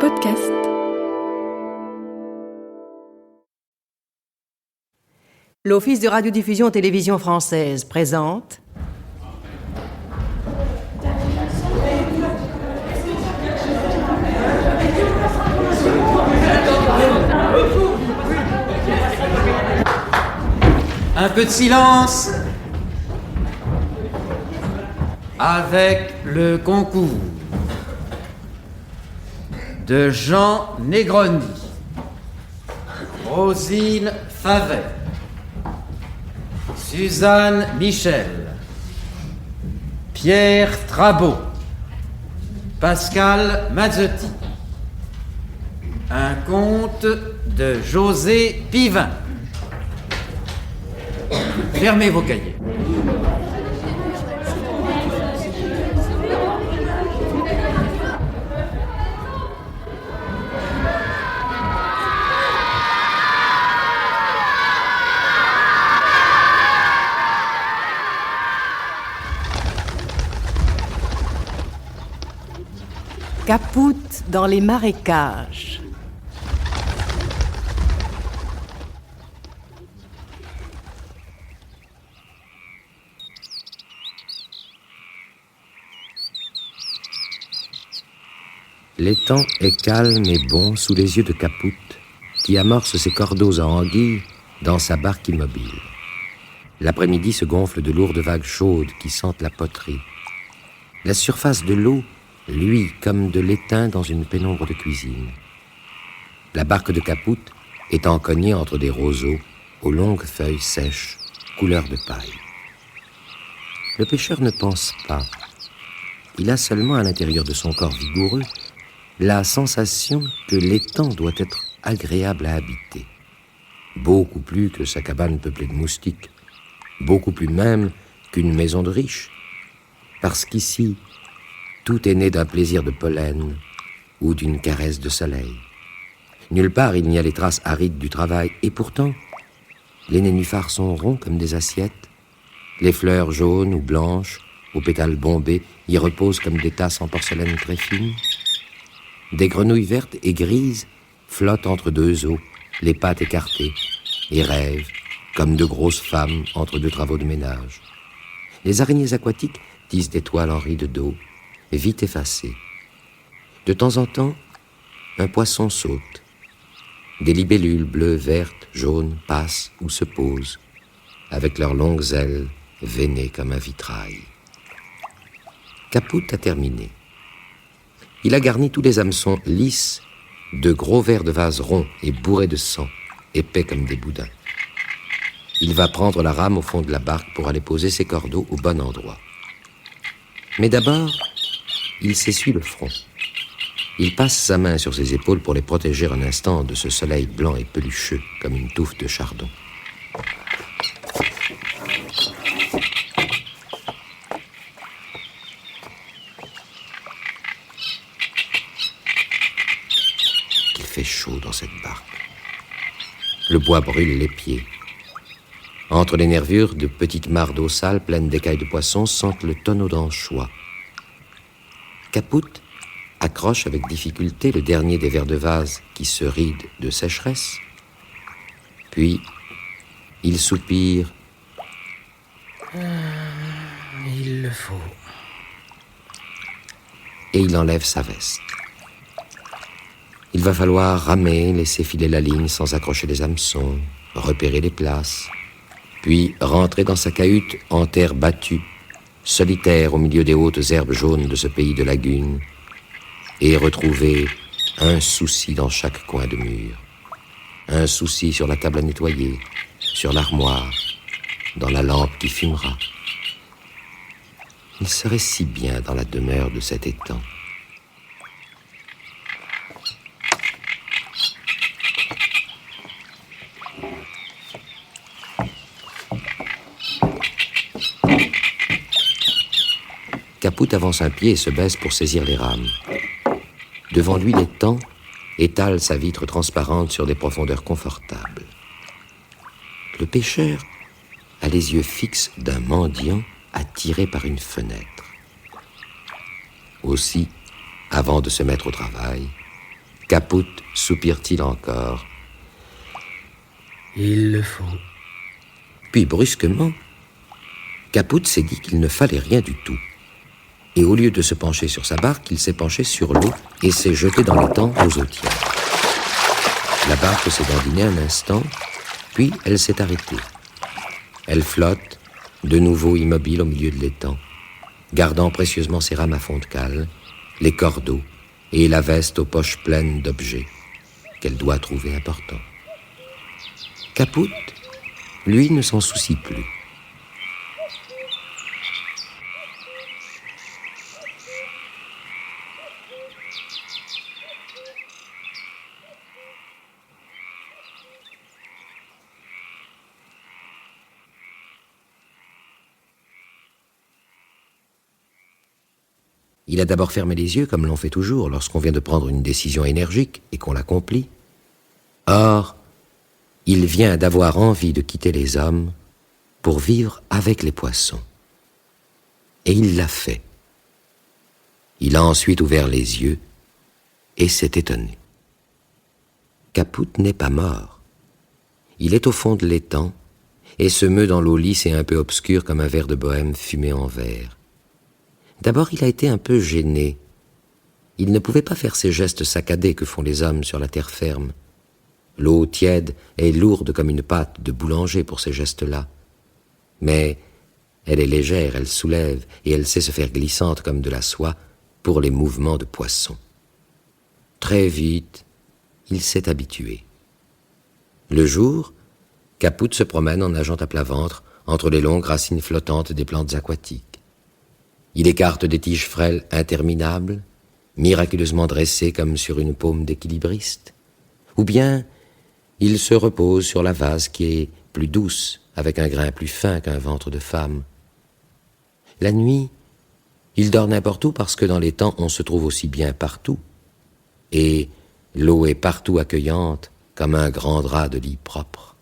podcast. L'Office de radiodiffusion télévision française présente un peu de silence avec le concours de Jean Negroni, Rosine Favet, Suzanne Michel, Pierre Trabot, Pascal Mazzotti. Un conte de José Pivin. Fermez vos cahiers. Caput dans les marécages. L'étang est calme et bon sous les yeux de Caput, qui amorce ses cordeaux à anguilles dans sa barque immobile. L'après-midi se gonfle de lourdes vagues chaudes qui sentent la poterie. La surface de l'eau luit comme de l'étain dans une pénombre de cuisine. La barque de Caput est encognée entre des roseaux aux longues feuilles sèches, couleur de paille. Le pêcheur ne pense pas. Il a seulement à l'intérieur de son corps vigoureux la sensation que l'étang doit être agréable à habiter. Beaucoup plus que sa cabane peuplée de moustiques. Beaucoup plus même qu'une maison de riche. Parce qu'ici, tout est né d'un plaisir de pollen ou d'une caresse de soleil. Nulle part il n'y a les traces arides du travail. Et pourtant, les nénuphars sont ronds comme des assiettes. Les fleurs jaunes ou blanches, aux pétales bombés, y reposent comme des tasses en porcelaine très fine. Des grenouilles vertes et grises flottent entre deux eaux, les pattes écartées, et rêvent comme de grosses femmes entre deux travaux de ménage. Les araignées aquatiques tissent des toiles en rides d'eau, vite effacées. De temps en temps, un poisson saute. Des libellules bleues, vertes, jaunes passent ou se posent, avec leurs longues ailes veinées comme un vitrail. Caput a terminé. Il a garni tous les hameçons lisses de gros verres de vase ronds et bourrés de sang, épais comme des boudins. Il va prendre la rame au fond de la barque pour aller poser ses cordeaux au bon endroit. Mais d'abord, il s'essuie le front. Il passe sa main sur ses épaules pour les protéger un instant de ce soleil blanc et pelucheux comme une touffe de chardon. Il fait chaud dans cette barque. Le bois brûle les pieds. Entre les nervures, de petites mares d'eau sale pleines d'écailles de poisson sentent le tonneau d'anchois. Caput accroche avec difficulté le dernier des verres de vase qui se ride de sécheresse. Puis, il soupire. Il le faut. Et il enlève sa veste. Il va falloir ramer, laisser filer la ligne sans accrocher les hameçons, repérer les places, puis rentrer dans sa cahute en terre battue, solitaire au milieu des hautes herbes jaunes de ce pays de lagunes, et retrouver un souci dans chaque coin de mur. Un souci sur la table à nettoyer, sur l'armoire, dans la lampe qui fumera. Il serait si bien dans la demeure de cet étang. Caput avance un pied et se baisse pour saisir les rames. Devant lui, l'étang étale sa vitre transparente sur des profondeurs confortables. Le pêcheur a les yeux fixes d'un mendiant attiré par une fenêtre. Aussi, avant de se mettre au travail, Caput soupire-t-il encore. Il le faut. Puis brusquement, Caput s'est dit qu'il ne fallait rien du tout. Et au lieu de se pencher sur sa barque, il s'est penché sur l'eau et s'est jeté dans l'étang aux eaux tièdes. La barque s'est dandinée un instant, puis elle s'est arrêtée. Elle flotte, de nouveau immobile au milieu de l'étang, gardant précieusement ses rames à fond de cale, les cordeaux et la veste aux poches pleines d'objets qu'elle doit trouver importants. Caput, lui, ne s'en soucie plus. Il a d'abord fermé les yeux, comme l'on fait toujours lorsqu'on vient de prendre une décision énergique et qu'on l'accomplit. Or, il vient d'avoir envie de quitter les hommes pour vivre avec les poissons. Et il l'a fait. Il a ensuite ouvert les yeux et s'est étonné. Caput n'est pas mort. Il est au fond de l'étang et se meut dans l'eau lisse et un peu obscure comme un verre de bohème fumé en verre. D'abord, il a été un peu gêné. Il ne pouvait pas faire ces gestes saccadés que font les hommes sur la terre ferme. L'eau tiède est lourde comme une pâte de boulanger pour ces gestes-là. Mais elle est légère, elle soulève, et elle sait se faire glissante comme de la soie pour les mouvements de poisson. Très vite, il s'est habitué. Le jour, Caput se promène en nageant à plat ventre entre les longues racines flottantes des plantes aquatiques. Il écarte des tiges frêles interminables, miraculeusement dressées comme sur une paume d'équilibriste. Ou bien, il se repose sur la vase qui est plus douce, avec un grain plus fin qu'un ventre de femme. La nuit, il dort n'importe où parce que dans les temps, on se trouve aussi bien partout. Et l'eau est partout accueillante comme un grand drap de lit propre.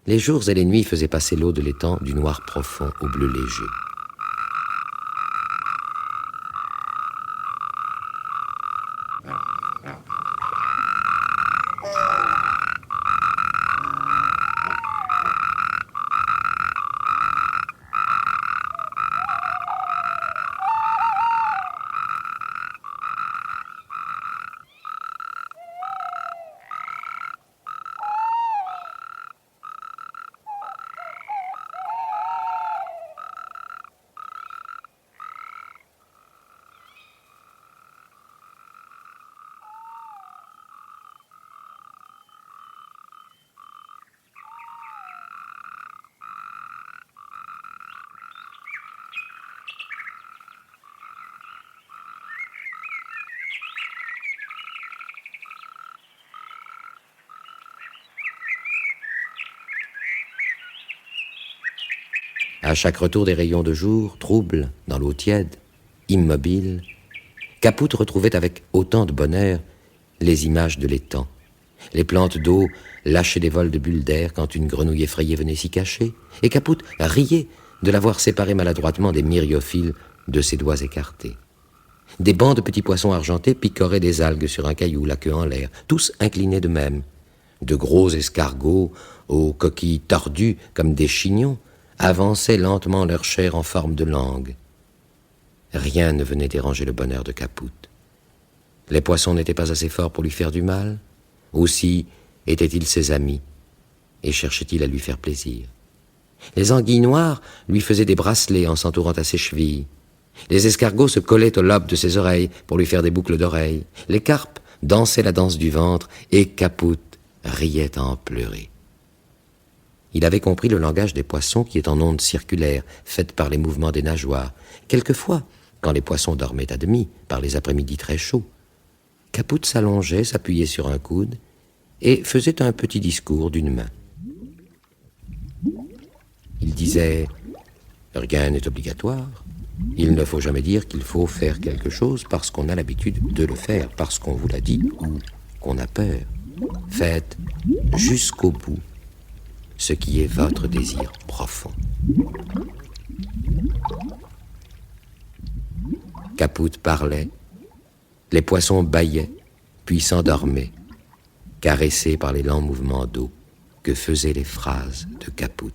Les jours et les nuits faisaient passer l'eau de l'étang du noir profond au bleu léger. À chaque retour des rayons de jour, troubles dans l'eau tiède, immobile, Caput retrouvait avec autant de bonheur les images de l'étang. Les plantes d'eau lâchaient des vols de bulles d'air quand une grenouille effrayée venait s'y cacher, et Caput riait de la voir séparer maladroitement des myriophiles de ses doigts écartés. Des bancs de petits poissons argentés picoraient des algues sur un caillou, la queue en l'air, tous inclinés de même. De gros escargots, aux coquilles tordues comme des chignons, avançaient lentement leur chair en forme de langue. Rien ne venait déranger le bonheur de Caput. Les poissons n'étaient pas assez forts pour lui faire du mal. Aussi étaient-ils ses amis, et cherchait-il à lui faire plaisir. Les anguilles noires lui faisaient des bracelets en s'entourant à ses chevilles. Les escargots se collaient au lobe de ses oreilles pour lui faire des boucles d'oreilles. Les carpes dansaient la danse du ventre, et Caput riait à en pleurer. Il avait compris le langage des poissons qui est en ondes circulaires, faites par les mouvements des nageoires. Quelquefois, quand les poissons dormaient à demi, par les après-midi très chauds, Caput s'allongeait, s'appuyait sur un coude et faisait un petit discours d'une main. Il disait « Rien n'est obligatoire. Il ne faut jamais dire qu'il faut faire quelque chose parce qu'on a l'habitude de le faire, parce qu'on vous l'a dit ou qu'on a peur. Faites jusqu'au bout ce qui est votre désir profond. » Caput parlait, les poissons bâillaient, puis s'endormait, caressé par les lents mouvements d'eau que faisaient les phrases de Caput.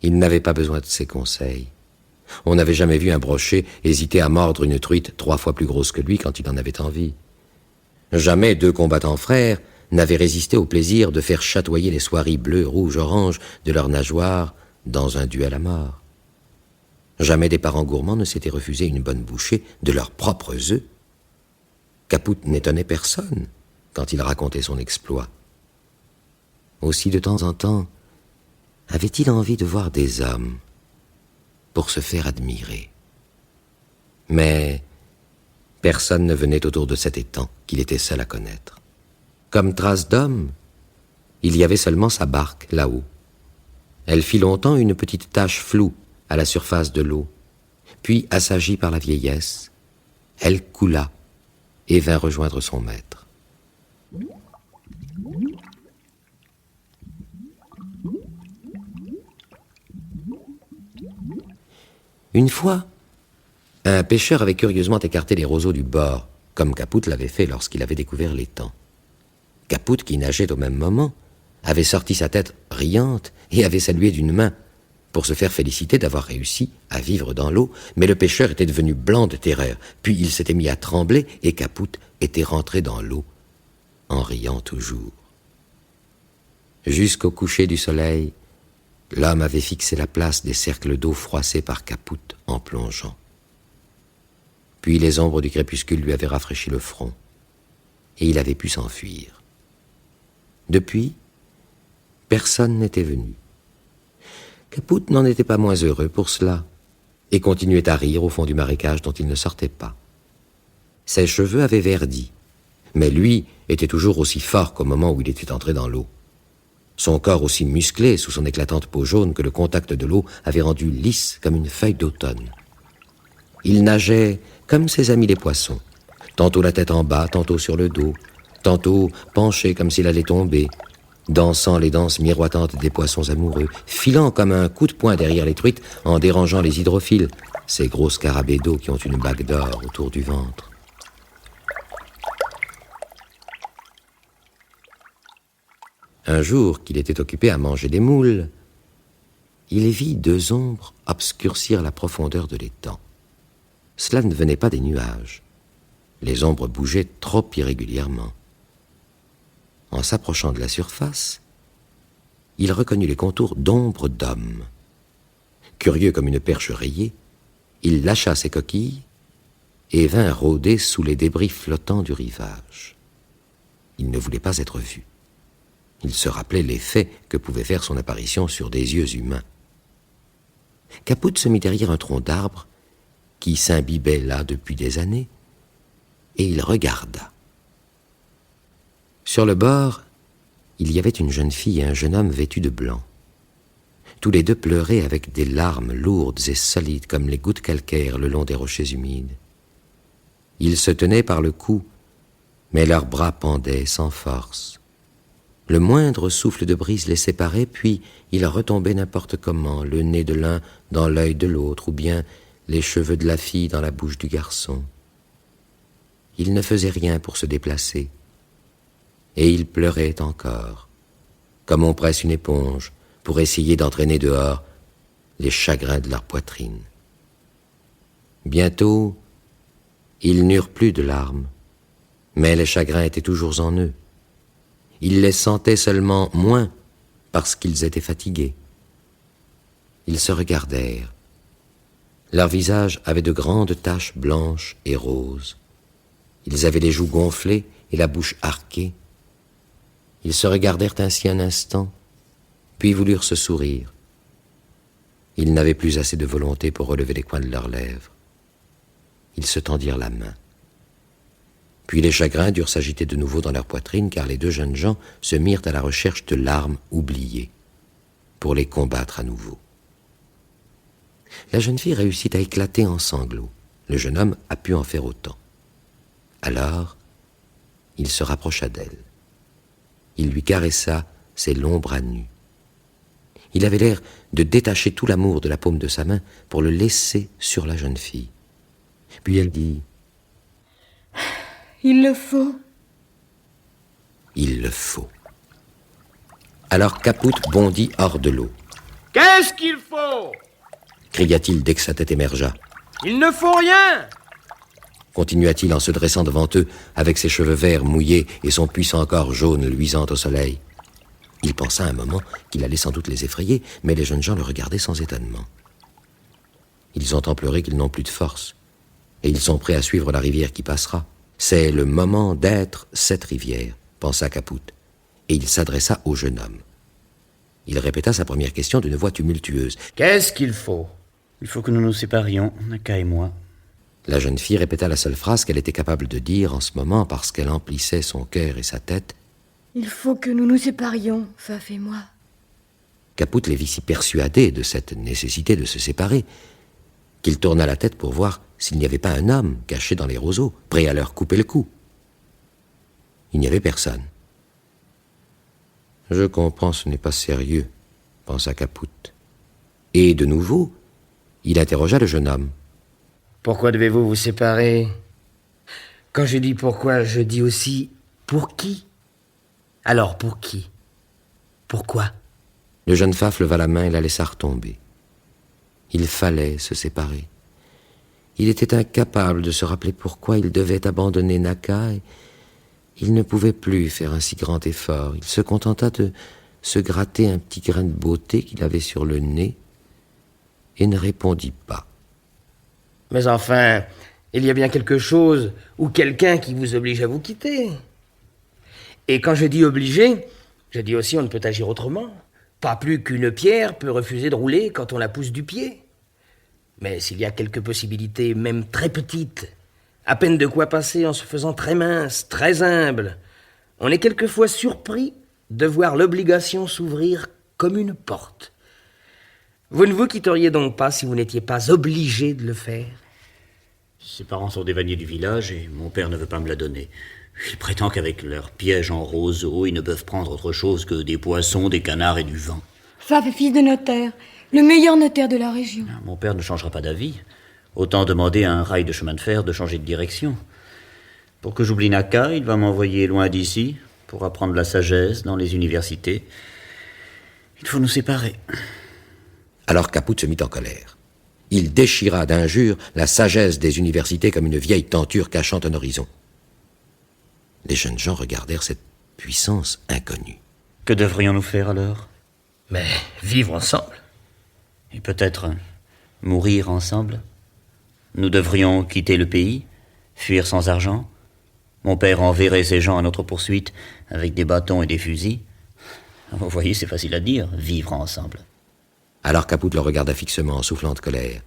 Il n'avait pas besoin de ses conseils. On n'avait jamais vu un brochet hésiter à mordre une truite 3 fois plus grosse que lui quand il en avait envie. Jamais 2 combattants frères n'avaient résisté au plaisir de faire chatoyer les soieries bleues, rouges, oranges de leurs nageoires dans un duel à mort. Jamais des parents gourmands ne s'étaient refusés une bonne bouchée de leurs propres œufs. Caput n'étonnait personne quand il racontait son exploit. Aussi, de temps en temps, avait-il envie de voir des hommes pour se faire admirer. Mais personne ne venait autour de cet étang qu'il était seul à connaître. Comme trace d'homme, il y avait seulement sa barque là-haut. Elle fit longtemps une petite tache floue à la surface de l'eau, puis, assagie par la vieillesse, elle coula et vint rejoindre son maître. Une fois, un pêcheur avait curieusement écarté les roseaux du bord, comme Caput l'avait fait lorsqu'il avait découvert l'étang. Caput, qui nageait au même moment, avait sorti sa tête riante et avait salué d'une main pour se faire féliciter d'avoir réussi à vivre dans l'eau, mais le pêcheur était devenu blanc de terreur, puis il s'était mis à trembler et Caput était rentré dans l'eau, en riant toujours. Jusqu'au coucher du soleil, l'homme avait fixé la place des cercles d'eau froissés par Caput en plongeant. Puis les ombres du crépuscule lui avaient rafraîchi le front, et il avait pu s'enfuir. Depuis, personne n'était venu. Caput n'en était pas moins heureux pour cela, et continuait à rire au fond du marécage dont il ne sortait pas. Ses cheveux avaient verdi, mais lui était toujours aussi fort qu'au moment où il était entré dans l'eau. Son corps aussi musclé sous son éclatante peau jaune que le contact de l'eau avait rendu lisse comme une feuille d'automne. Il nageait comme ses amis les poissons, tantôt la tête en bas, tantôt sur le dos, tantôt penché comme s'il allait tomber, dansant les danses miroitantes des poissons amoureux, filant comme un coup de poing derrière les truites en dérangeant les hydrophiles, ces gros scarabées d'eau qui ont une bague d'or autour du ventre. Un jour qu'il était occupé à manger des moules, il vit 2 ombres obscurcir la profondeur de l'étang. Cela ne venait pas des nuages. Les ombres bougeaient trop irrégulièrement. En s'approchant de la surface, il reconnut les contours d'ombres d'hommes. Curieux comme une perche rayée, il lâcha ses coquilles et vint rôder sous les débris flottants du rivage. Il ne voulait pas être vu. Il se rappelait l'effet que pouvait faire son apparition sur des yeux humains. Caput se mit derrière un tronc d'arbre qui s'imbibait là depuis des années, et il regarda. Sur le bord, il y avait une jeune fille et un jeune homme vêtus de blanc. Tous les 2 pleuraient avec des larmes lourdes et solides comme les gouttes calcaires le long des rochers humides. Ils se tenaient par le cou, mais leurs bras pendaient sans force. Le moindre souffle de brise les séparait, puis ils retombaient n'importe comment, le nez de l'un dans l'œil de l'autre, ou bien les cheveux de la fille dans la bouche du garçon. Ils ne faisaient rien pour se déplacer, et ils pleuraient encore, comme on presse une éponge pour essayer d'entraîner dehors les chagrins de leur poitrine. Bientôt, ils n'eurent plus de larmes, mais les chagrins étaient toujours en eux. Ils les sentaient seulement moins parce qu'ils étaient fatigués. Ils se regardèrent. Leurs visages avaient de grandes taches blanches et roses. Ils avaient les joues gonflées et la bouche arquée. Ils se regardèrent ainsi un instant, puis voulurent se sourire. Ils n'avaient plus assez de volonté pour relever les coins de leurs lèvres. Ils se tendirent la main. Puis les chagrins durent s'agiter de nouveau dans leur poitrine, car les 2 jeunes gens se mirent à la recherche de larmes oubliées, pour les combattre à nouveau. La jeune fille réussit à éclater en sanglots. Le jeune homme a pu en faire autant. Alors, il se rapprocha d'elle. Il lui caressa ses longs bras nus. Il avait l'air de détacher tout l'amour de la paume de sa main pour le laisser sur la jeune fille. Puis elle dit: Il le faut. Il le faut. Alors Caput bondit hors de l'eau. Qu'est-ce qu'il faut? Cria-t-il dès que sa tête émergea. Il ne faut rien! Continua-t-il en se dressant devant eux, avec ses cheveux verts mouillés et son puissant corps jaune luisant au soleil. Il pensa un moment qu'il allait sans doute les effrayer, mais les jeunes gens le regardaient sans étonnement. Ils ont tant pleuré qu'ils n'ont plus de force, et ils sont prêts à suivre la rivière qui passera. C'est le moment d'être cette rivière, pensa Caput, et il s'adressa au jeune homme. Il répéta sa première question d'une voix tumultueuse. Qu'est-ce qu'il faut? Il faut que nous nous séparions, Naka et moi. La jeune fille répéta la seule phrase qu'elle était capable de dire en ce moment parce qu'elle emplissait son cœur et sa tête. Il faut que nous nous séparions, Faf et moi. Caput les vit si persuadés de cette nécessité de se séparer qu'il tourna la tête pour voir s'il n'y avait pas un homme caché dans les roseaux, prêt à leur couper le cou. Il n'y avait personne. « Je comprends, ce n'est pas sérieux, » pensa Caput. Et de nouveau, il interrogea le jeune homme. « Pourquoi devez-vous vous séparer? Quand je dis pourquoi, je dis aussi pour qui? Alors pour qui? Pourquoi ?» Le jeune Faf leva la main et la laissa retomber. Il fallait se séparer. Il était incapable de se rappeler pourquoi il devait abandonner Naka et il ne pouvait plus faire un si grand effort. Il se contenta de se gratter un petit grain de beauté qu'il avait sur le nez et ne répondit pas. « Mais enfin, il y a bien quelque chose ou quelqu'un qui vous oblige à vous quitter. Et quand je dis obligé, je dis aussi on ne peut agir autrement. Pas plus qu'une pierre peut refuser de rouler quand on la pousse du pied. Mais s'il y a quelques possibilités, même très petites, à peine de quoi passer en se faisant très mince, très humble, on est quelquefois surpris de voir l'obligation s'ouvrir comme une porte. Vous ne vous quitteriez donc pas si vous n'étiez pas obligé de le faire? Ses parents sont des vanniers du village et mon père ne veut pas me la donner. Il prétend qu'avec leurs pièges en roseau, ils ne peuvent prendre autre chose que des poissons, des canards et du vent. Faf est fils de notaire, le meilleur notaire de la région. Mon père ne changera pas d'avis. Autant demander à un rail de chemin de fer de changer de direction. Pour que j'oublie Naka, il va m'envoyer loin d'ici, pour apprendre la sagesse dans les universités. Il faut nous séparer. Alors Caput se mit en colère. Il déchira d'injures la sagesse des universités comme une vieille tenture cachant un horizon. Les jeunes gens regardèrent cette puissance inconnue. Que devrions-nous faire alors? Mais vivre ensemble. Et peut-être mourir ensemble? Nous devrions quitter le pays, fuir sans argent. Mon père enverrait ses gens à notre poursuite avec des bâtons et des fusils. Vous voyez, c'est facile à dire, vivre ensemble. Alors Caput le regarda fixement en soufflant de colère.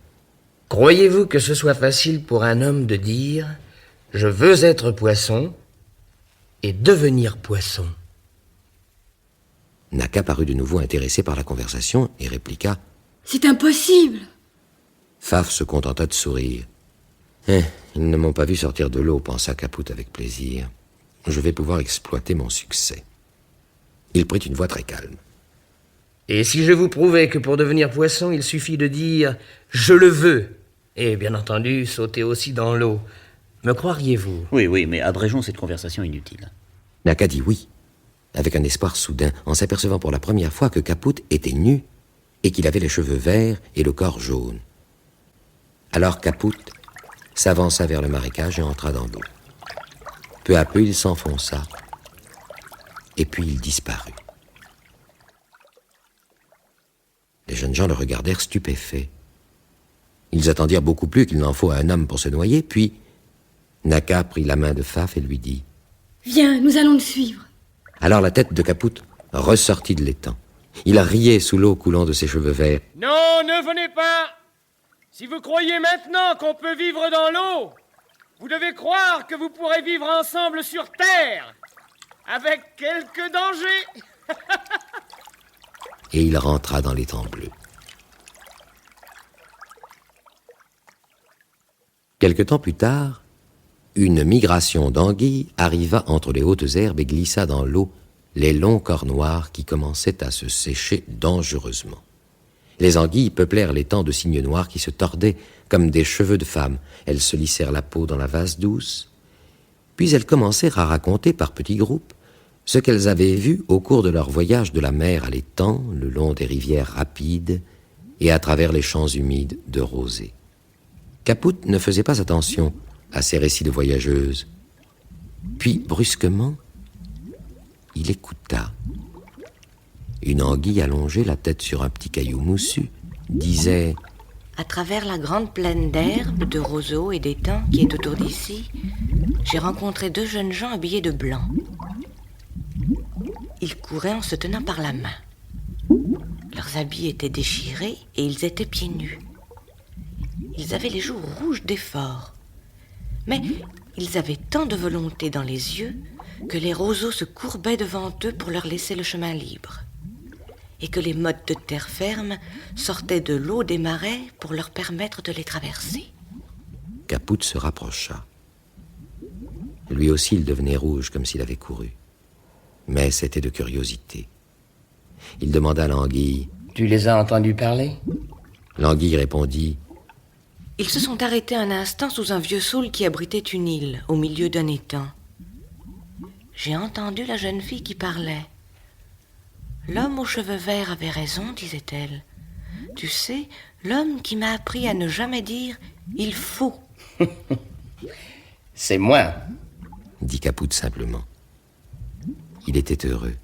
Croyez-vous que ce soit facile pour un homme de dire « Je veux être poisson » et devenir poisson? Naka parut de nouveau intéressé par la conversation et répliqua « C'est impossible. Faf se contenta de sourire. « Ils ne m'ont pas vu sortir de l'eau, pensa Caput avec plaisir. Je vais pouvoir exploiter mon succès. » Il prit une voix très calme. « Et si je vous prouvais que pour devenir poisson, il suffit de dire « Je le veux » et bien entendu sauter aussi dans l'eau, me croiriez-vous? » Oui, mais abrégeons cette conversation inutile. Naka dit oui, avec un espoir soudain, en s'apercevant pour la première fois que Caput était nu et qu'il avait les cheveux verts et le corps jaune. Alors Caput s'avança vers le marécage et entra dans l'eau. Peu à peu, il s'enfonça, et puis il disparut. Les jeunes gens le regardèrent stupéfaits. Ils attendirent beaucoup plus qu'il n'en faut à un homme pour se noyer, puis Naka prit la main de Faf et lui dit « Viens, nous allons le suivre. » Alors la tête de Caput ressortit de l'étang. Il riait sous l'eau coulant de ses cheveux verts. « Non, ne venez pas! Si vous croyez maintenant qu'on peut vivre dans l'eau, vous devez croire que vous pourrez vivre ensemble sur terre, avec quelques dangers. » Et il rentra dans l'étang bleu. Quelque temps plus tard, une migration d'anguilles arriva entre les hautes herbes et glissa dans l'eau les longs corps noirs qui commençaient à se sécher dangereusement. Les anguilles peuplèrent l'étang de cygnes noirs qui se tordaient comme des cheveux de femme. Elles se lissèrent la peau dans la vase douce Puis elles commencèrent à raconter par petits groupes ce qu'elles avaient vu au cours de leur voyage de la mer à l'étang, le long des rivières rapides et à travers les champs humides de rosée. Caput ne faisait pas attention à ces récits de voyageuses. Puis, brusquement, il écouta. Une anguille allongée, la tête sur un petit caillou moussu, disait « À travers la grande plaine d'herbes, de roseaux et d'étangs qui est autour d'ici, j'ai rencontré 2 jeunes gens habillés de blanc. Ils couraient en se tenant par la main. Leurs habits étaient déchirés et ils étaient pieds nus. Ils avaient les joues rouges d'effort. Mais ils avaient tant de volonté dans les yeux que les roseaux se courbaient devant eux pour leur laisser le chemin libre, et que les mottes de terre ferme sortaient de l'eau des marais pour leur permettre de les traverser. » Caput se rapprocha. Lui aussi, il devenait rouge comme s'il avait couru. Mais c'était de curiosité. Il demanda à l'anguille. « Tu les as entendus parler ?» L'anguille répondit. « Ils se sont arrêtés un instant sous un vieux saule qui abritait une île, au milieu d'un étang. J'ai entendu la jeune fille qui parlait. L'homme aux cheveux verts avait raison, disait-elle. Tu sais, l'homme qui m'a appris à ne jamais dire « il faut ». C'est moi, dit Caput simplement. Il était heureux.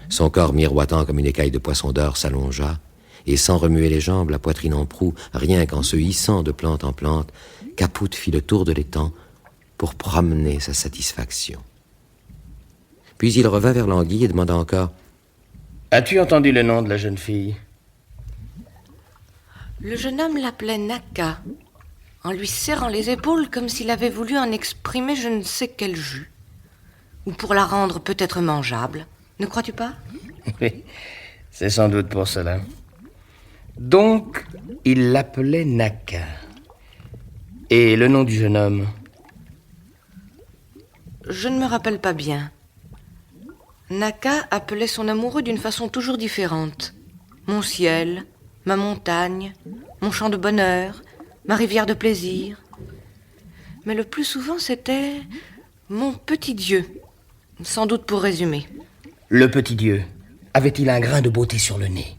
Son corps miroitant comme une écaille de poisson d'or s'allongea, et sans remuer les jambes, la poitrine en proue, rien qu'en se hissant de plante en plante, Caput fit le tour de l'étang pour promener sa satisfaction. Puis il revint vers l'anguille et demanda encore « As-tu entendu le nom de la jeune fille ?» Le jeune homme l'appelait Naka, en lui serrant les épaules comme s'il avait voulu en exprimer je ne sais quel jus. Ou pour la rendre peut-être mangeable, ne crois-tu pas ? Oui, c'est sans doute pour cela. Donc, il l'appelait Naka. Et le nom du jeune homme ? Je ne me rappelle pas bien. Naka appelait son amoureux d'une façon toujours différente. Mon ciel, ma montagne, mon champ de bonheur, ma rivière de plaisir. Mais le plus souvent, c'était mon petit Dieu, sans doute pour résumer. Le petit Dieu, avait-il un grain de beauté sur le nez ?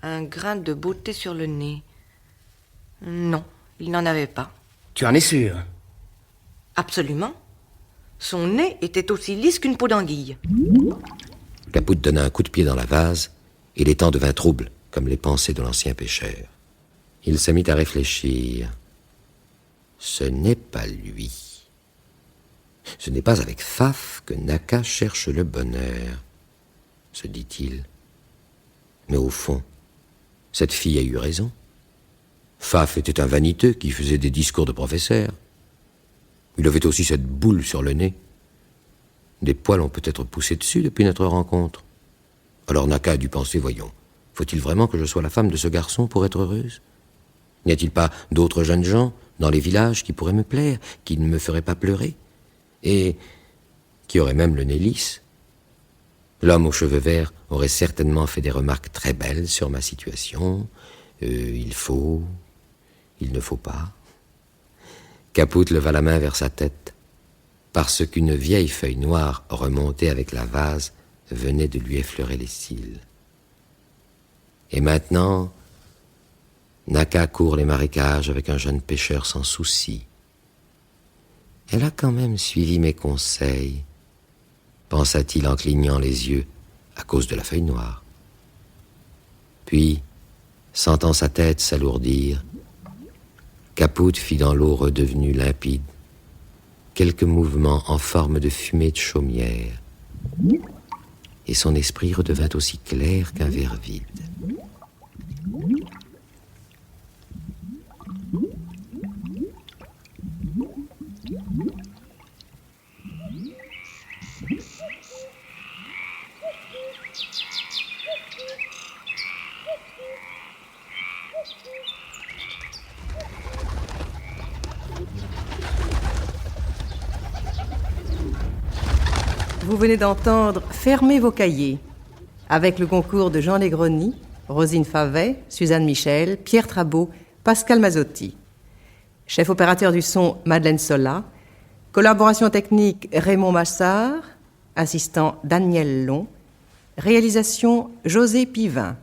Un grain de beauté sur le nez ? Non, il n'en avait pas. Tu en es sûr ? Absolument. Son nez était aussi lisse qu'une peau d'anguille. Caput donna un coup de pied dans la vase, et l'étang devint trouble, comme les pensées de l'ancien pêcheur. Il se mit à réfléchir. Ce n'est pas lui. Ce n'est pas avec Faf que Naka cherche le bonheur, se dit-il. Mais au fond, cette fille a eu raison. Faf était un vaniteux qui faisait des discours de professeur. Il avait aussi cette boule sur le nez. Des poils ont peut-être poussé dessus depuis notre rencontre. Alors Naka a dû penser, voyons, faut-il vraiment que je sois la femme de ce garçon pour être heureuse ? N'y a-t-il pas d'autres jeunes gens dans les villages qui pourraient me plaire, qui ne me feraient pas pleurer, et qui auraient même le nez lisse ? L'homme aux cheveux verts aurait certainement fait des remarques très belles sur ma situation. Il faut, il ne faut pas. Caput leva la main vers sa tête, parce qu'une vieille feuille noire remontée avec la vase venait de lui effleurer les cils. Et maintenant, Naka court les marécages avec un jeune pêcheur sans souci. Elle a quand même suivi mes conseils, pensa-t-il en clignant les yeux à cause de la feuille noire. Puis, sentant sa tête s'alourdir, Caput fit dans l'eau redevenue limpide quelques mouvements en forme de fumée de chaumière, et son esprit redevint aussi clair qu'un verre vide. Vous venez d'entendre Fermez vos cahiers, avec le concours de Jean Negroni, Rosine Favet, Suzanne Michel, Pierre Trabeau, Pascal Mazzotti. Chef opérateur du son, Madeleine Sola. Collaboration technique Raymond Massard, assistant Daniel Long, réalisation José Pivin.